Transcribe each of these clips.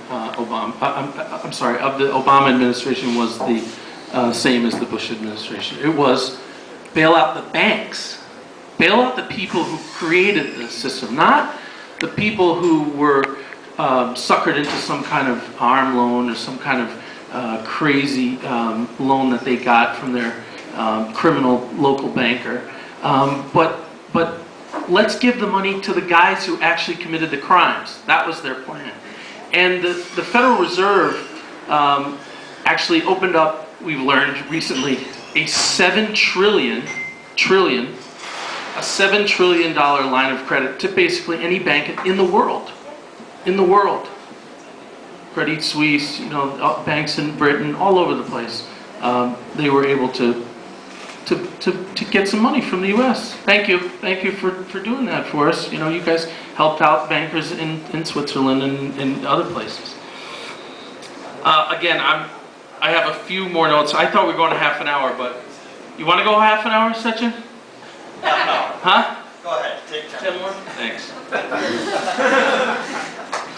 I'm sorry, of the Obama administration was the same as the Bush administration. It was bail out the banks, bail out the people who created the system, not the people who were suckered into some kind of arm loan or some kind of crazy loan that they got from their criminal local banker. But let's give the money to the guys who actually committed the crimes. That was their plan. And the Federal Reserve actually opened up, we've learned recently, a $7 trillion line of credit to basically any bank in the world. Credit Suisse, banks in Britain, all over the place. They were able to get some money from the U.S. Thank you for doing that for us. You guys helped out bankers in Switzerland and other places. Again, I have a few more notes. I thought we were going to half an hour, but you want to go half an hour, Sechin? Half an hour. Huh? Go ahead, take 10 more. Thanks.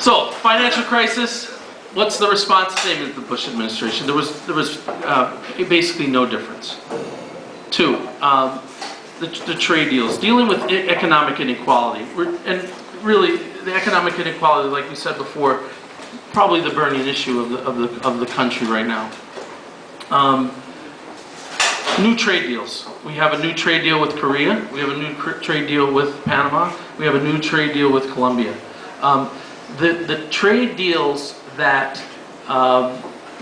So, financial crisis. What's the response? Same as the Bush administration. There was basically no difference. Two, the trade deals, dealing with economic inequality, and really the economic inequality, like we said before, probably the burning issue of the country right now. New trade deals. We have a new trade deal with Korea. We have a new trade deal with Panama. We have a new trade deal with Colombia. The trade deals that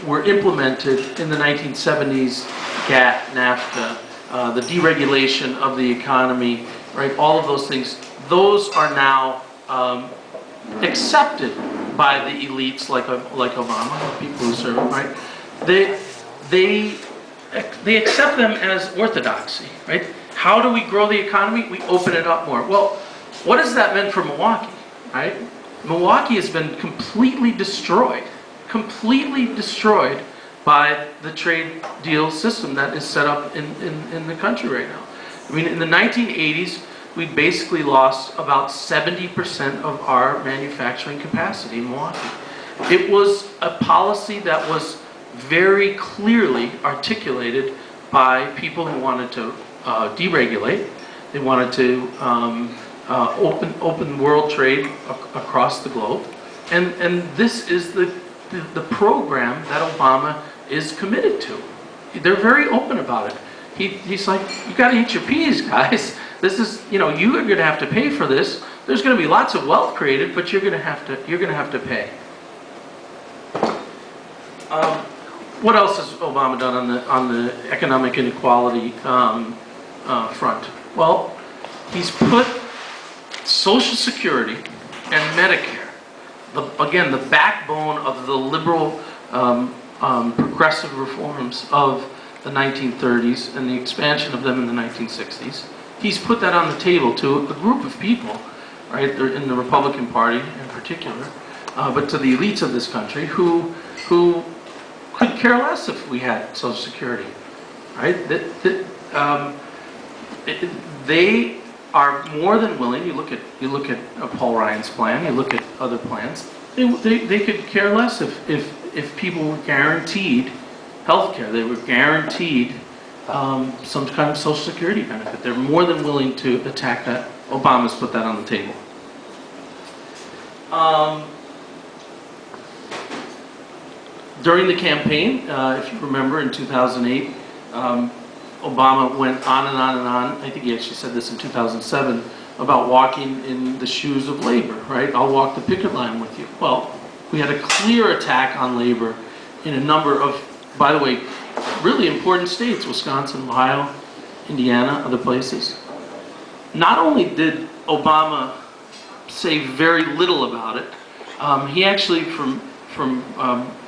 were implemented in the 1970s, GATT, NAFTA, the deregulation of the economy, right? All of those things, those are now accepted by the elites, like Obama, the people who serve him, right? They accept them as orthodoxy, right? How do we grow the economy? We open it up more. Well, what has that meant for Milwaukee, right? Milwaukee has been completely destroyed by the trade deal system that is set up in the country right now. I mean, in the 1980s, we basically lost about 70% of our manufacturing capacity in Milwaukee. It was a policy that was very clearly articulated by people who wanted to deregulate. They wanted to open world trade across the globe, and this is the program that Obama is committed to. They're very open about it. He's like, you got to eat your peas, guys. This is, you are going to have to pay for this. There's going to be lots of wealth created, but you're going to have to pay. What else has Obama done on the economic inequality front? Well, he's put Social Security and Medicare, again, the backbone of the liberal progressive reforms of the 1930s and the expansion of them in the 1960s. He's put that on the table to a group of people, right, in the Republican Party in particular, but to the elites of this country who could care less if we had Social Security, right? They are more than willing. You look at Paul Ryan's plan. You look at other plans. They could care less if people were guaranteed health care. They were guaranteed some kind of Social Security benefit. They're more than willing to attack that. Obama's put that on the table. During the campaign, if you remember, in 2008, Obama went on and on and on. I think he actually said this in 2007 about walking in the shoes of labor, right? I'll walk the picket line with you. Well, we had a clear attack on labor in a number of, by the way, really important states: Wisconsin, Ohio, Indiana, other places. Not only did Obama say very little about it, he actually, from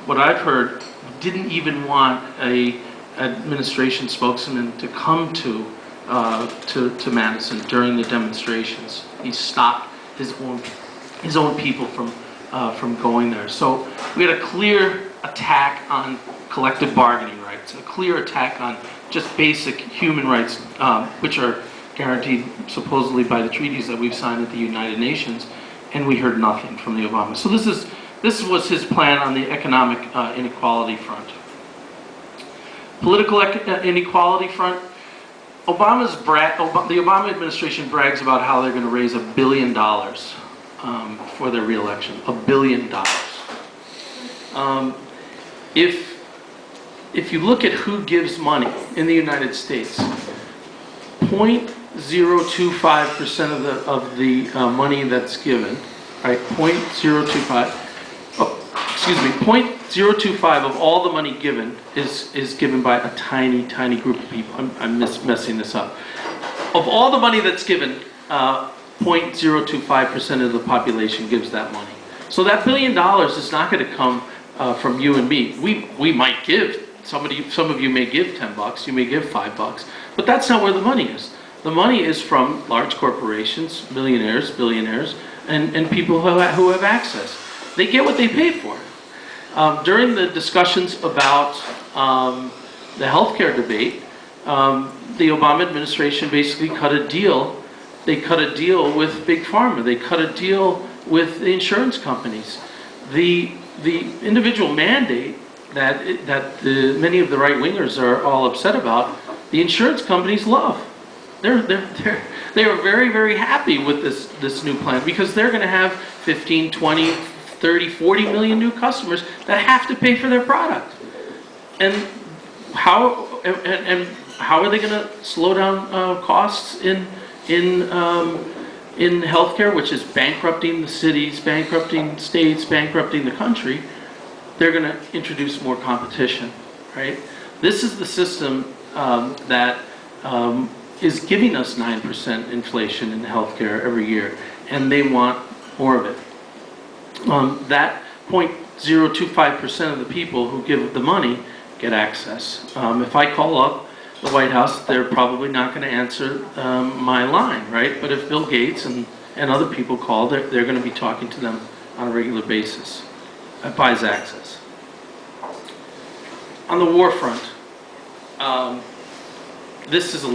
what I've heard, didn't even want a administration spokesman to come to Madison during the demonstrations. He stopped his own people from going there. So we had a clear attack on collective bargaining rights, a clear attack on just basic human rights, which are guaranteed supposedly by the treaties that we've signed at the United Nations, and we heard nothing from the Obama. So this This was his plan on the economic inequality front. Political inequality front, the Obama administration brags about how they're going to raise $1 billion for their reelection. $1 billion. If you look at who gives money in the United States, 0.025% of the money that's given, right? 0.025 of all the money given is given by a tiny group of people. I'm messing this up. Of all the money that's given, 0.025% of the population gives that money. So that $1 billion is not going to come from you and me. We might give. Some of you may give $10, you may give $5, but that's not where the money is. The money is from large corporations, millionaires, billionaires, and people who have access. They get what they pay for. During the discussions about the healthcare debate, the Obama administration basically cut a deal. They cut a deal with Big Pharma. They cut a deal with the insurance companies. The individual mandate that many of the right-wingers are all upset about, the insurance companies love. They are very, very happy with this new plan because they're going to have 15, 20, 30, 40 million new customers that have to pay for their product. And how are they going to slow down costs in healthcare, which is bankrupting the cities, bankrupting states, bankrupting the country? They're going to introduce more competition, right? This is the system that is giving us 9% inflation in healthcare every year, and they want more of it. That 0.025% of the people who give the money get access. If I call up the White House, they're probably not going to answer my line, right? But if Bill Gates and other people call, they're going to be talking to them on a regular basis. That buys access. On the war front, this is a